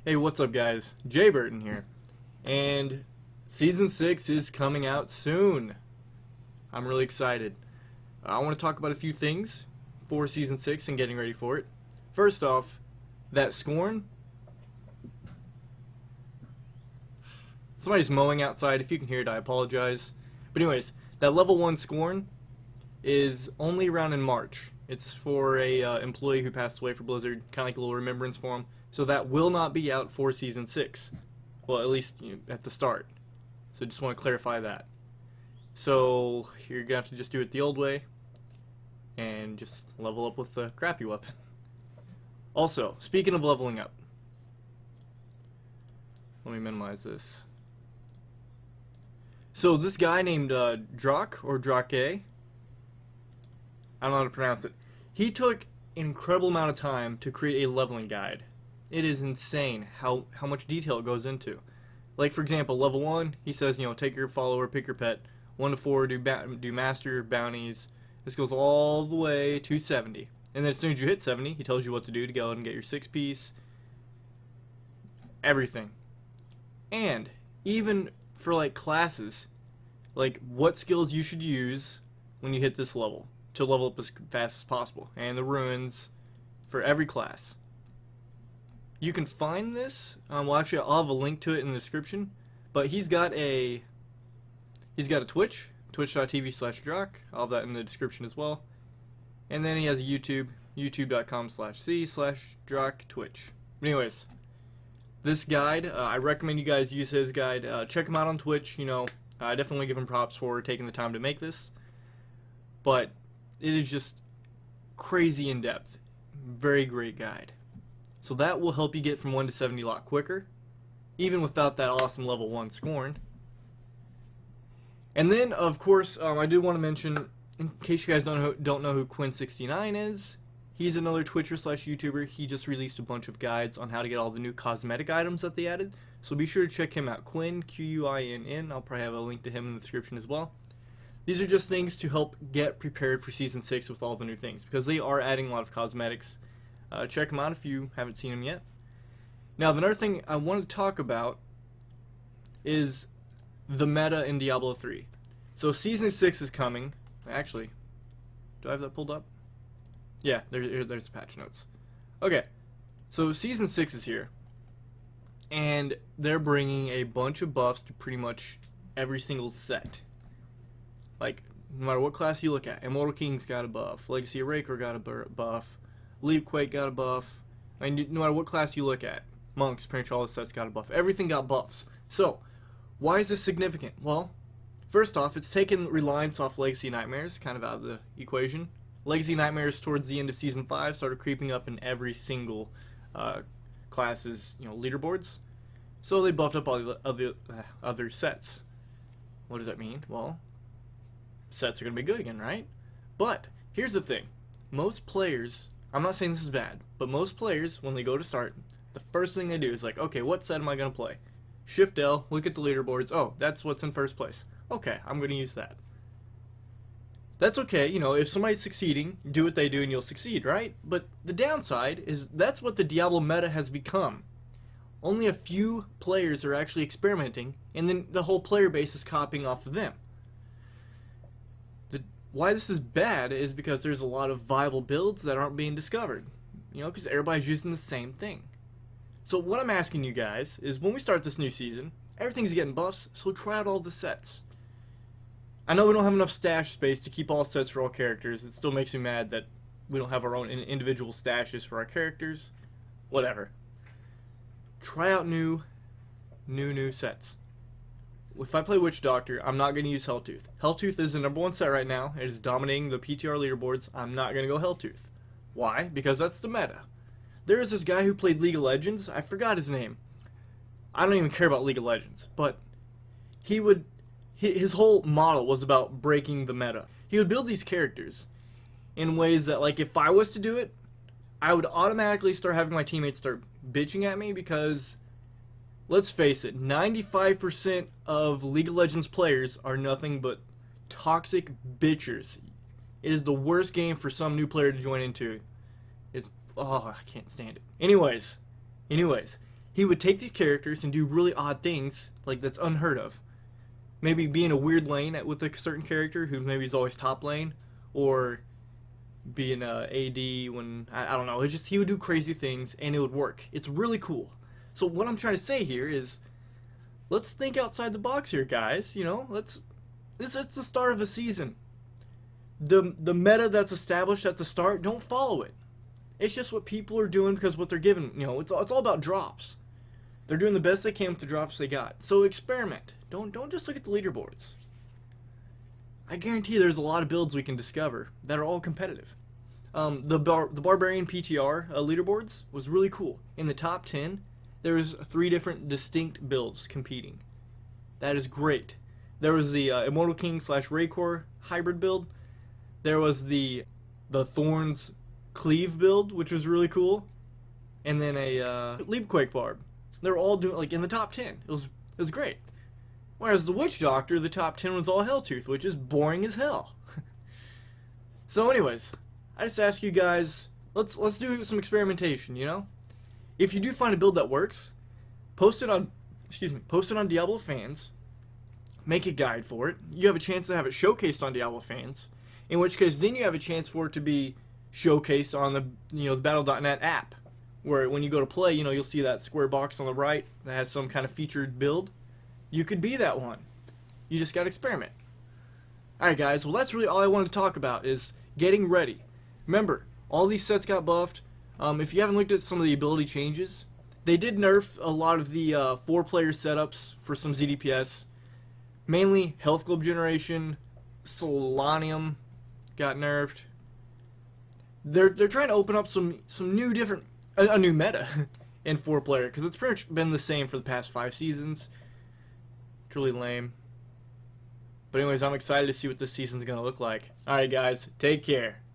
Hey, what's up, guys? Jay Burton here, and Season 6 is coming out soon. I'm really excited. I want to talk about a few things for Season 6 and getting ready for it. First off, that Scorn. Somebody's mowing outside. If you can hear it, I apologize. But anyways, that level 1 Scorn is only around in March. It's for a employee who passed away for Blizzard, kind of like a little remembrance for him. So that will not be out for Season 6. Well, at least at the start. So just want to clarify that. So you're going to have to just do it the old way and just level up with the crappy weapon. Also, speaking of leveling up, let me minimize this. So this guy named Drake, or Drake, I don't know how to pronounce it. He took an incredible amount of time to create a leveling guide. It is insane how much detail it goes into. Like, for example, level 1, he says, take your follower, pick your pet. 1 to 4, do master bounties. This goes all the way to 70. And then as soon as you hit 70, he tells you what to do to go and get your 6-piece. Everything. And even for, like, classes, like, what skills you should use when you hit this level to level up as fast as possible. And the ruins for every class. You can find this. Well, actually, I'll have a link to it in the description. But he's got a Twitch, twitch.tv/Drake. I'll have that in the description as well. And then he has a YouTube, youtube.com/c/Drake Twitch. But anyways, this guide, I recommend you guys use his guide. Check him out on Twitch. I definitely give him props for taking the time to make this. But it is just crazy in depth. Very great guide. So that will help you get from 1 to 70 a lot quicker, even without that awesome level 1 Scorn. And then, of course, I do want to mention, in case you guys don't know who Quinn69 is, he's another Twitcher/YouTuber. He just released a bunch of guides on how to get all the new cosmetic items that they added. So be sure to check him out. Quinn, Quinn. I'll probably have a link to him in the description as well. These are just things to help get prepared for Season 6 with all the new things, because they are adding a lot of cosmetics. Check them out if you haven't seen them yet. Now, another thing I want to talk about is the meta in Diablo 3. So Season 6 is coming. Actually, do I have that pulled up? Yeah, there's patch notes. Okay, so Season 6 is here. And they're bringing a bunch of buffs to pretty much every single set. Like, no matter what class you look at. Immortal King's got a buff. Legacy of Raker got a buff. Leapquake got a buff. I mean, no matter what class you look at. Monks, pretty much all the sets got a buff. Everything got buffs. So, why is this significant? Well, first off, it's taken reliance off Legacy Nightmares kind of out of the equation. Legacy Nightmares towards the end of Season 5 started creeping up in every single class's leaderboards. So they buffed up all the other sets. What does that mean? Well, sets are going to be good again, right? But here's the thing. Most players, I'm not saying this is bad, but most players, when they go to start, the first thing they do is like, okay, what set am I going to play? Shift L, look at the leaderboards. Oh, that's what's in first place. Okay, I'm going to use that. That's okay, if somebody's succeeding, do what they do and you'll succeed, right? But the downside is that's what the Diablo meta has become. Only a few players are actually experimenting, and then the whole player base is copying off of them. Why this is bad is because there's a lot of viable builds that aren't being discovered. Because everybody's using the same thing. So what I'm asking you guys is when we start this new season, everything's getting buffs, so try out all the sets. I know we don't have enough stash space to keep all sets for all characters. It still makes me mad that we don't have our own individual stashes for our characters. Whatever. Try out new sets. If I play Witch Doctor, I'm not going to use Helltooth. Helltooth is the #1 set right now. It is dominating the PTR leaderboards. I'm not going to go Helltooth. Why? Because that's the meta. There is this guy who played League of Legends. I forgot his name. I don't even care about League of Legends. But his whole model was about breaking the meta. He would build these characters in ways that, like, if I was to do it, I would automatically start having my teammates start bitching at me because, let's face it, 95% of League of Legends players are nothing but toxic bitchers. It is the worst game for some new player to join into. Oh, I can't stand it. Anyways, he would take these characters and do really odd things, like that's unheard of. Maybe be in a weird lane with a certain character who maybe is always top lane, or be in a AD when, I don't know, it's just he would do crazy things and it would work. It's really cool. So what I'm trying to say here is, let's think outside the box here, guys. You know, this is the start of a season. The meta that's established at the start, don't follow it. It's just what people are doing because what they're given. You know, it's all about drops. They're doing the best they can with the drops they got. So experiment. Don't just look at the leaderboards. I guarantee there's a lot of builds we can discover that are all competitive. The Barbarian PTR leaderboards was really cool. In the top 10, there was 3 different distinct builds competing. That is great. There was the Immortal King / Raycore hybrid build. There was the Thorns Cleave build, which was really cool. And then a Leapquake Barb. They were all doing, like, in the top 10. It was great. Whereas the Witch Doctor, the top 10 was all Helltooth, which is boring as hell. So anyways, I just ask you guys, let's do some experimentation, you know? If you do find a build that works, post it on Diablo Fans, make a guide for it. You have a chance to have it showcased on Diablo Fans, in which case then you have a chance for it to be showcased on the Battle.net app, where when you go to play, you'll see that square box on the right that has some kind of featured build. You could be that one. You just gotta experiment. Alright guys, well that's really all I wanted to talk about, is getting ready. Remember, all these sets got buffed. If you haven't looked at some of the ability changes, they did nerf a lot of the 4-player setups for some ZDPS. Mainly Health Globe Generation, Solanium got nerfed. They're trying to open up some new different, a new meta in 4-player, because it's pretty much been the same for the past 5 seasons. It's really lame. But anyways, I'm excited to see what this season's going to look like. Alright guys, take care.